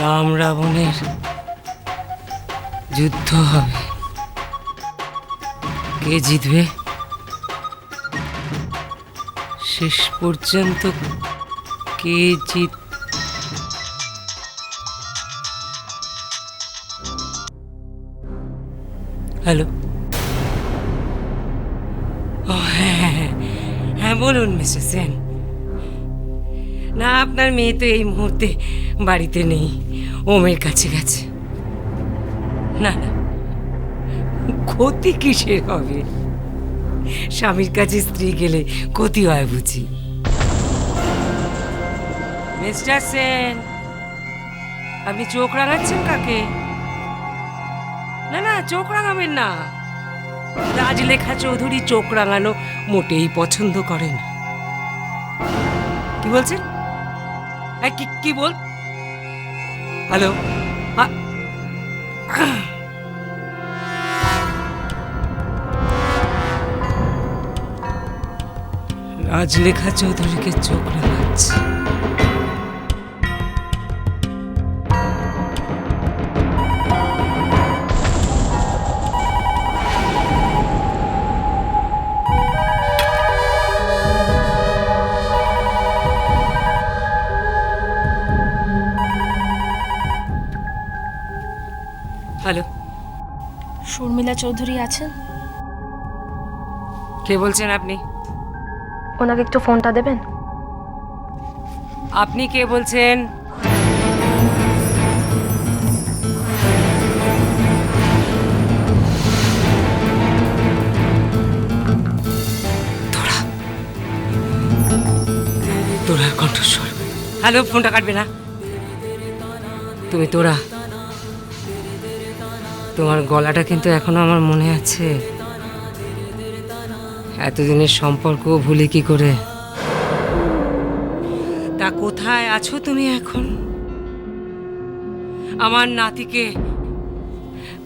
রাম রাবণের যুদ্ধ হবে, কে জিতবে শেষ পর্যন্ত? কে জিত হ্যালো, ও হ্যাঁ হ্যাঁ হ্যাঁ হ্যাঁ, বলুন মিস্টার সেন। না, আপনার মেয়ে তো এই মুহূর্তে বাড়িতে নেই, ওমের কাছে গেছে। না না, ক্ষতি কিসের হবে? স্বামীর কাছে স্ত্রী গেলে ক্ষতি হয় বুঝি? মিস্টার সেন, আপনি চোখ রাঙাচ্ছেন কাকে? না না, চোখ রাঙাবেন না। রাজলেখা চৌধুরী চোখ রাঙানো মোটেই পছন্দ করেন। কি বলছেন? কি কি বল? হ্যালো, রাজলেখা চৌধুরীকে চোখ রাঙাচ্ছে। হ্যালো, শর্মিলা চৌধুরী আছেন? কে বলছেন আপনি? ওনাকে একটু ফোনটা দেবেন? আপনি কে বলছেন? তোরা, তোরার কণ্ঠস্বর। হ্যালো, ফোনটা কাটবে না। তুমি তোরা, তোমার গলাটা কিন্তু এখনো আমার মনে আছে। এতদিনের সম্পর্ক ভুলে কি করে? তা কোথায় আছো তুমি এখন? আমার নাতিকে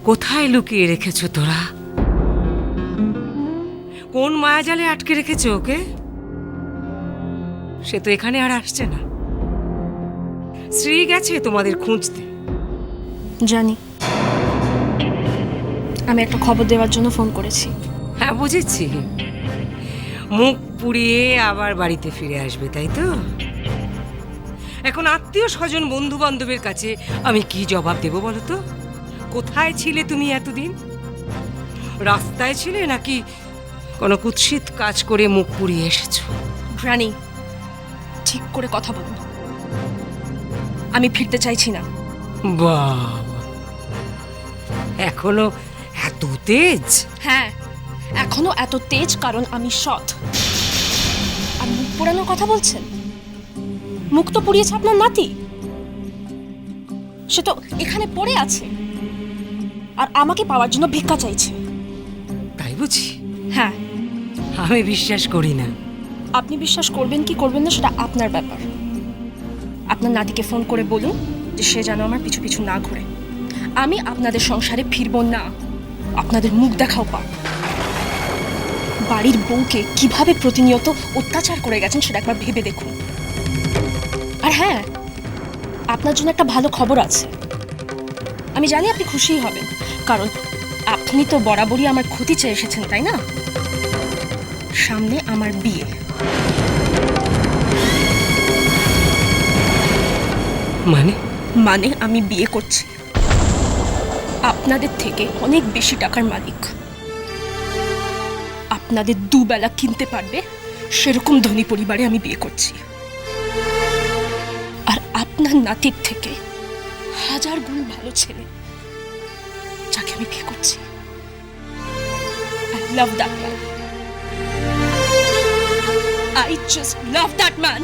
কোথায় লুকিয়ে রেখেছো তোরা? কোন মায়াজালে আটকে রেখেছো ওকে? সে তো এখানে আর আসছে না। শ্রী গেছে তোমাদের খুঁজতে। জানি, আমি একটা খবর দেওয়ার জন্য ফোন করেছি। হ্যাঁ, বুঝেছি। মুখ পুড়িয়ে আবার বাড়িতে ফিরে আসবে, তাই তো? এখন আত্মীয় স্বজন বন্ধু বান্ধবের কাছে আমি কি জবাব দেব বলো তো? কোথায় ছিলে তুমি এতদিন? রাস্তায় ছিলে নাকি কোনো কুৎসিত কাজ করে মুখ পুড়িয়ে এসেছো? গ্রানি, ঠিক করে কথা বলুন। আমি ফিরতে চাইছি না। বাবা, এখনো এত তেজ? হ্যাঁ, এখনো এত তেজ কারণ আমি সৎ। আর মুখ পোড়ানোর কথা বলছেন? মুখ তো পুড়িয়েছে আপনার নাতি। সে তো এখানে পড়ে আছে আর আমাকে পাওয়ার জন্য ভিক্ষা চাইছে। তাই বুঝি? হ্যাঁ। আমি বিশ্বাস করি না। আপনি বিশ্বাস করবেন কি করবেন না সেটা আপনার ব্যাপার। আপনার নাতিকে ফোন করে বলুন যে সে যেন আমার পিছু পিছু না ঘুরে। আমি আপনাদের সংসারে ফিরব না। আপনাদের মুখ দেখাও পাপ। বাড়ির বউকে কিভাবে প্রতিনিয়ত অত্যাচার করে গেছেন সেটা একবার ভেবে দেখুন। আর হ্যাঁ, আপনার জন্য একটা ভালো খবর আছে। আমি জানি আপনি খুশিই হবেন, কারণ আপনি তো বরাবরই আমার ক্ষতি চেয়ে এসেছেন, তাই না? সামনে আমার বিয়ে। মানে আমি বিয়ে করছি আপনাদের থেকে অনেক বেশি টাকার মালিক। আপনাদের দুবেলা কিনতে পারবে সেরকম ধনী পরিবারে আমি বিয়ে করছি। আর আপনার নাতির থেকে 1000 গুণ ভালো ছেলে যাকে আমি বিয়ে করছি। I love that man. I just love that man.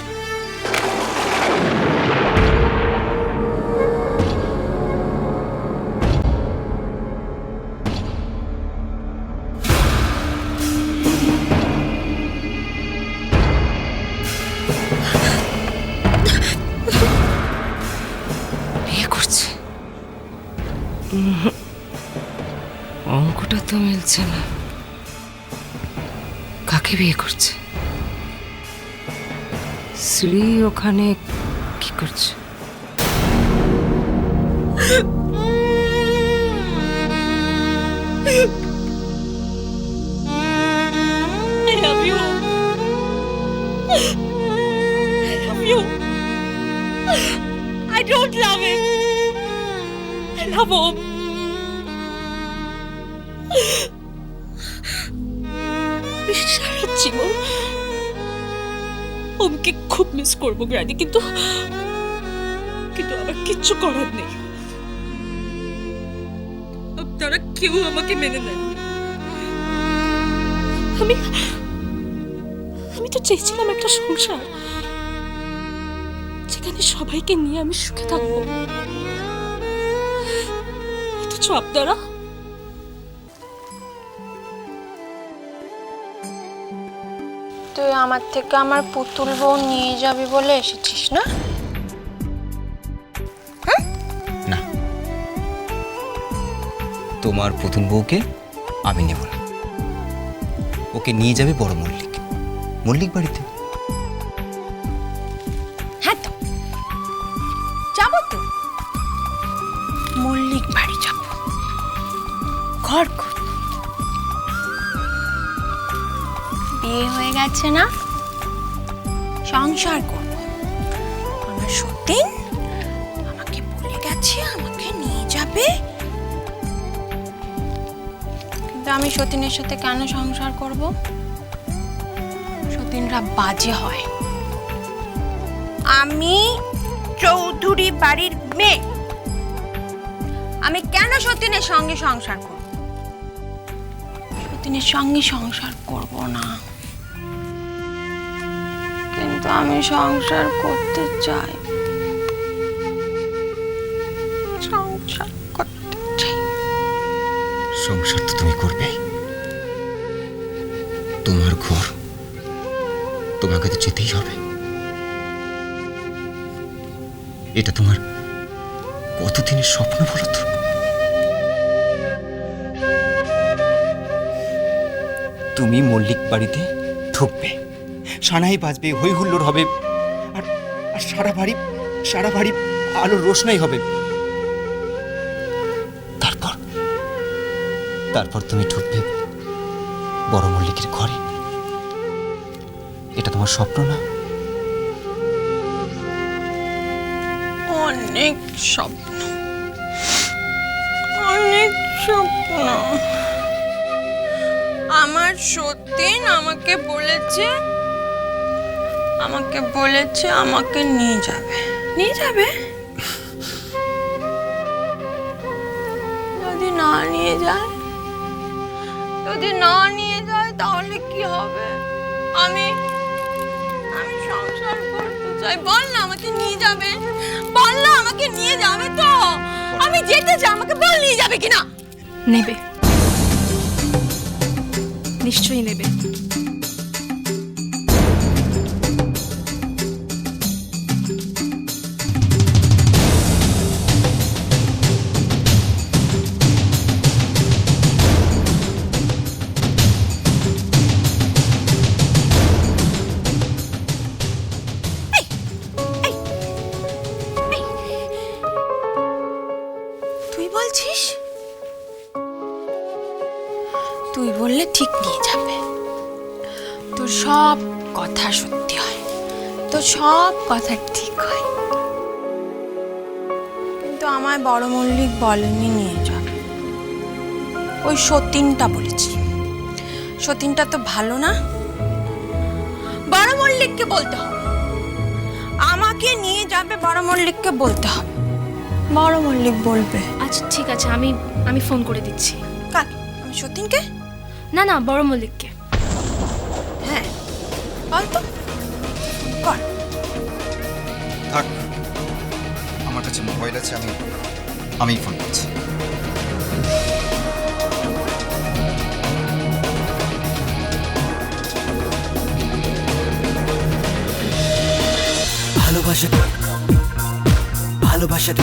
বিয়ে করছে? অঙ্কটা তো মিলছে না। কাকে বিয়ে করছে? শ্রী ওখানে কি করছে? I love you. I love you. I don't love him. I love him. আমি সারা জীবন ওমকে খুব মিস করবো গ্রানি, কিন্তু আমার কিচ্ছু করার নেই। আপনারা কেউ আমাকে মেনে নেন। আমি তো চেয়েছিলাম একটা সংসার যেখানে সবাইকে নিয়ে আমি সুখে থাকবো, অথচ আপনারা তুই আমার থেকে আমার পুতুল বউ নিয়ে যাবি বলে এসেছিস না? না, তোমার পুতুল বউকে আমি নেব না। ওকে নিয়ে যাবে বড় মল্লিক বাড়িতে। হ্যাঁ তো যাবো তো, মল্লিক বাড়ি যাব, ঘর করব। বিয়ে হয়ে গেছে না, সংসার করব। আমার সতীন আমাকে বলে গেছে আমাকে নিয়ে যাবে, কিন্তু আমি সতীনের সাথে কেন সংসার করব? সতীনরা বাজে হয়। আমি চৌধুরী বাড়ির মেয়ে, আমি কেন সতীনের সঙ্গে সংসার করব? সতীনের সঙ্গে সংসার করব না, কিন্তু আমি সংসার করতে চাই, সংসার করতে চাই। সংসার তো তুমি করবেই, তোমার ঘর, তোমাকে তো যেতেই হবে। এটা তোমার কতদিনের স্বপ্ন বলো তো? তুমি মল্লিক বাড়িতে ঢুকবে, সানাই বাজবে, হই হুল্লোড় হবে, আর আর সারা বাড়ি আলোর রোশনাই হবে। তারপর তুমি ঢুকবে বড় মল্লিকের ঘরে। এটা তোমার স্বপ্ন না? অনেক স্বপ্ন, অনেক স্বপ্ন। আমার সতীন আমাকে বলেছে আমাকে নিয়ে যাবে। যদি না নিয়ে যায় তাহলে কি হবে? আমি সংসার করতে চাই। বল না আমাকে নিয়ে যাবে, বল না আমাকে নিয়ে যাবে। তো আমি যেতে চাই, আমাকে বল নিয়ে যাবে কিনা। নেবে, নিশ্চয়ই নেবে। তুই বললে ঠিক নিয়ে যাবে। তোর সব কথা সত্যি হয়, তোর সব কথা ঠিক হয়, কিন্তু আমায় বড় মল্লিক বলেনি নিয়ে যাবে। ওই সতীনটা বলেছি। সতীনটা তো ভালো না, বড় মল্লিককে বলতে হবে আমাকে নিয়ে যাবে। বড় মল্লিককে বলতে হবে, বড় মল্লিক বলবে। আচ্ছা ঠিক আছে, আমি ফোন করে দিচ্ছি। কাকে? আমি সতীনকে? না, বড় মল্লিককে। হ্যাঁ বল তো, কর। থাক, আমার কাছে মোবাইল আছে, আমি ফোন করছি। ভালোবাসা